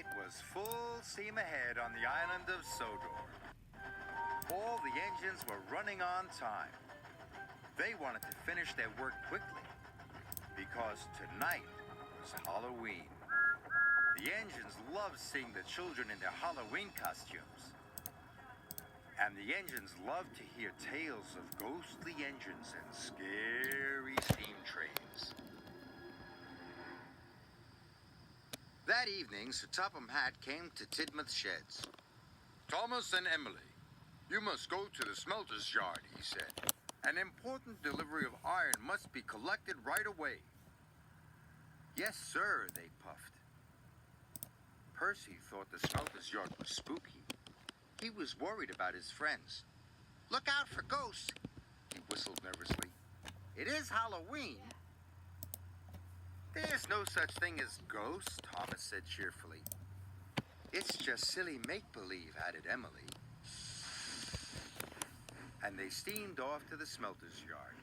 It was full steam ahead on the island of Sodor. All the engines were running on time. They wanted to finish their work quickly because tonight was Halloween. The engines loved seeing the children in their Halloween costumes. And the engines loved to hear tales of ghostly engines and scary steam trains. That evening, Sir Topham Hatt came to Tidmouth Sheds. "Thomas and Emily, you must go to the smelter's yard," he said. "An important delivery of iron must be collected right away." "Yes, sir," they puffed. Percy thought the smelter's yard was spooky. He was worried about his friends. "Look out for ghosts," he whistled nervously. "It is Halloween." "There's no such thing as ghosts," Thomas said cheerfully. "It's just silly make-believe," added Emily. And they steamed off to the smelter's yard.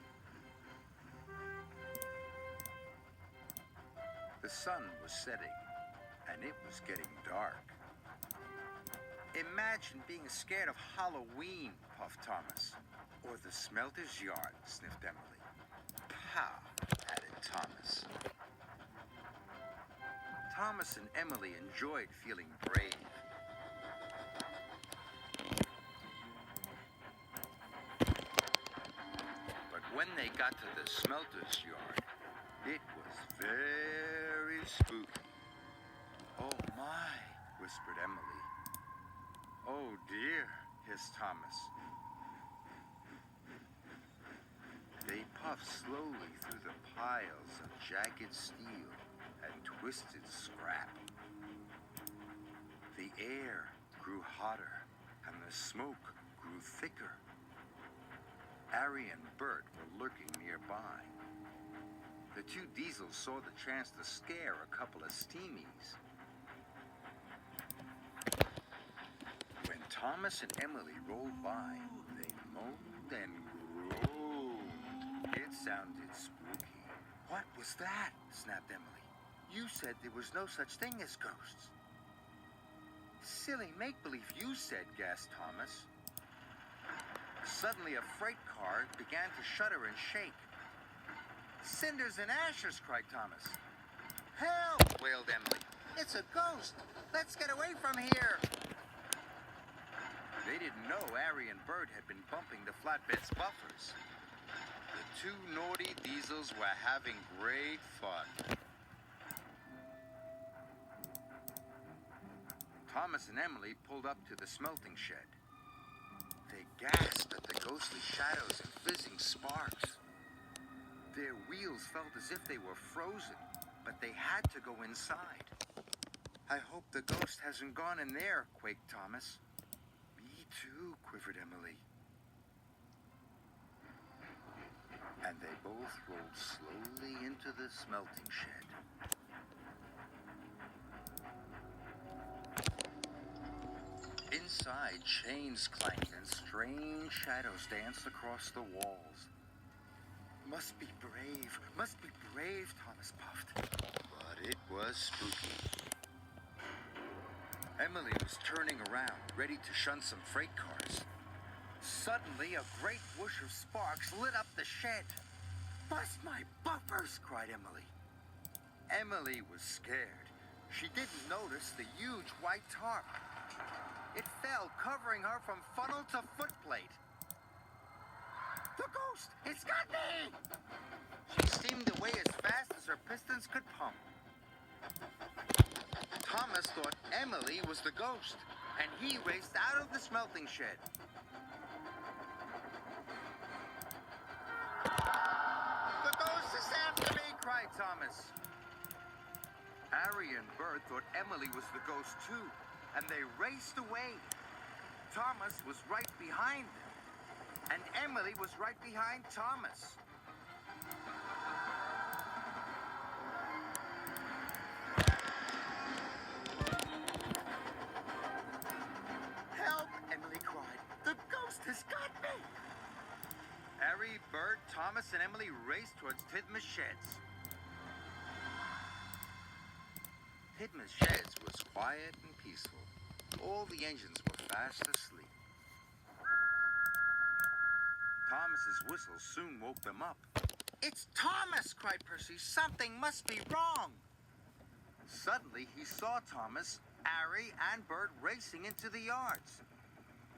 The sun was setting, and it was getting dark. "Imagine being scared of Halloween," puffed Thomas. "Or the smelter's yard," sniffed Emily. "Pah," added Thomas. Thomas and Emily enjoyed feeling brave. But when they got to the smelter's yard, it was very spooky. "Oh my," whispered Emily. "Oh dear," hissed Thomas. They puffed slowly through the piles of jagged steel and twisted scrap. The air grew hotter and the smoke grew thicker. Harry and Bert were lurking nearby. The two Diesels saw the chance to scare a couple of steamies. When Thomas and Emily rolled by, they moaned and groaned. It sounded spooky. "What was that?" snapped Emily. "You said there was no such thing as ghosts." "Silly make-believe, you said," gasped Thomas. Suddenly a freight car began to shudder and shake. "Cinders and ashes!" cried Thomas. "Help!" wailed Emily. "It's a ghost! Let's get away from here!" They didn't know Harry and Bert had been bumping the flatbed's buffers. The two naughty Diesels were having great fun. Thomas and Emily pulled up to the smelting shed. They gasped at the ghostly shadows and fizzing sparks. Their wheels felt as if they were frozen, but they had to go inside. "I hope the ghost hasn't gone in there," quaked Thomas. "Me too," quivered Emily. And they both rolled slowly into the smelting shed. Inside, chains clanked and strange shadows danced across the walls. Must be brave," Thomas puffed. But it was spooky. Emily was turning around, ready to shun some freight cars. Suddenly, a great whoosh of sparks lit up the shed. "Bust my buffers!" cried Emily. Emily was scared. She didn't notice the huge white tarp. It fell, covering her from funnel to footplate. "The ghost! It's got me!" She steamed away as fast as her pistons could pump. Thomas thought Emily was the ghost, and he raced out of the smelting shed. "The ghost is after me!" cried Thomas. Harry and Bert thought Emily was the ghost too, and they raced away. Thomas was right behind them, and Emily was right behind Thomas. "Help!" Emily cried. "The ghost has got me!" Harry, Bert, Thomas, and Emily raced towards Tidmouth Sheds. Tidman's sheds was quiet and peaceful. All the engines were fast asleep. Thomas's whistle soon woke them up. "It's Thomas!" cried Percy. "Something must be wrong." Suddenly, he saw Thomas, Harry, and Bert racing into the yards.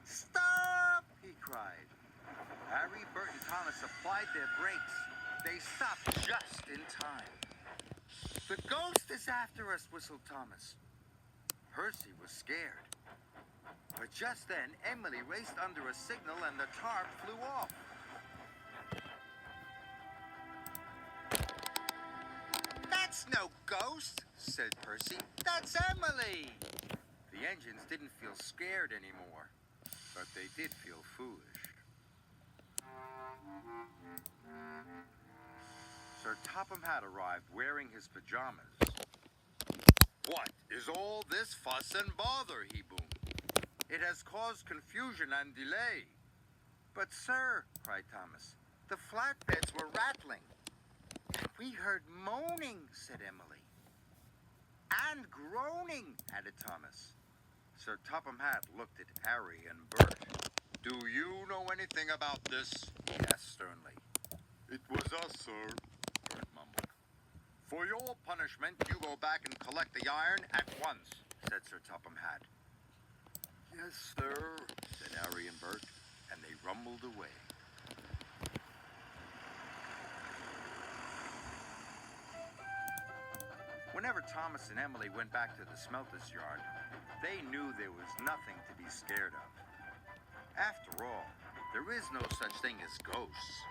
"Stop!" he cried. Harry, Bert, and Thomas applied their brakes. They stopped just in time. "The ghost is after us," whistled Thomas. Percy was scared. But just then, Emily raced under a signal and the tarp flew off. "That's no ghost," said Percy. "That's Emily." The engines didn't feel scared anymore, but they did feel foolish. Sir Topham Hatt arrived wearing his pajamas. "What is all this fuss and bother?" he boomed. "It has caused confusion and delay." "But, sir," cried Thomas, "the flatbeds were rattling." "We heard moaning," said Emily. "And groaning," added Thomas. Sir Topham Hatt looked at Harry and Bert. "Do you know anything about this?" he asked sternly. "It was us, sir," Bert mumbled. "For your punishment, you go back and collect the iron at once," said Sir Topham Hatt. "Yes, sir," said Harry and Bert, and they rumbled away. Whenever Thomas and Emily went back to the smelter's yard, they knew there was nothing to be scared of. After all, there is no such thing as ghosts.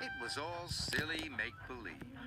It was all silly make-believe.